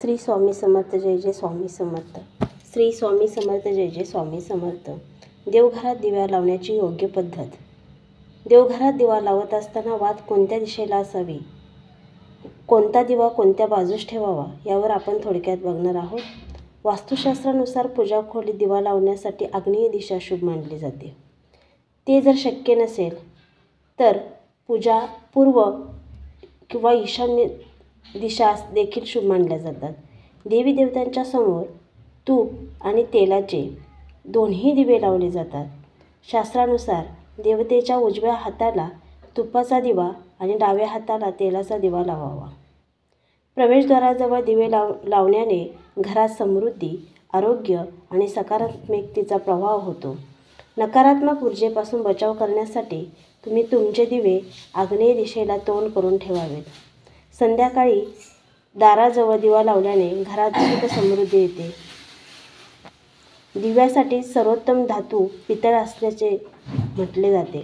श्री स्वामी समर्थ जय जय स्वामी समर्थ. श्री स्वामी समर्थ जय जय स्वामी समर्थ. देवघरात दिवा लावण्याची योग्य पद्धत. देवघरात दिवा लावत असताना वात कोणत्या दिशेला असावी, कोणता दिवा कोणत्या बाजूस ठेवावा यावर आपण थोडक्यात बघणार आहोत. वास्तुशास्त्रानुसार पूजा खोलीत दिवा लावण्यासाठी आग्नेय दिशा शुभ मानली जाते. ते जर शक्य नसेल तर पूजा पूर्व किंवा ईशान्य दिशा देखील शुभ मानल्या जातात. देवी देवतांच्या समोर तूप आणि तेलाचे दोन्ही दिवे लावले जातात. शास्त्रानुसार देवतेच्या उजव्या हाताला तुपाचा दिवा आणि डाव्या हाताला तेलाचा दिवा लावावा. प्रवेशद्वाराजवळ दिवे लावण्याने घरात समृद्धी, आरोग्य आणि सकारात्मकतेचा प्रभाव होतो. नकारात्मक ऊर्जेपासून बचाव करण्यासाठी तुम्ही तुमचे दिवे आग्नेय दिशेला तोंड करून ठेवावेत. संध्याकाळी दाराजवळ दिवा लावल्याने घरात सुख समृद्धी येते. दिव्यासाठी सर्वोत्तम धातू पितळ असल्याचे म्हटले जाते.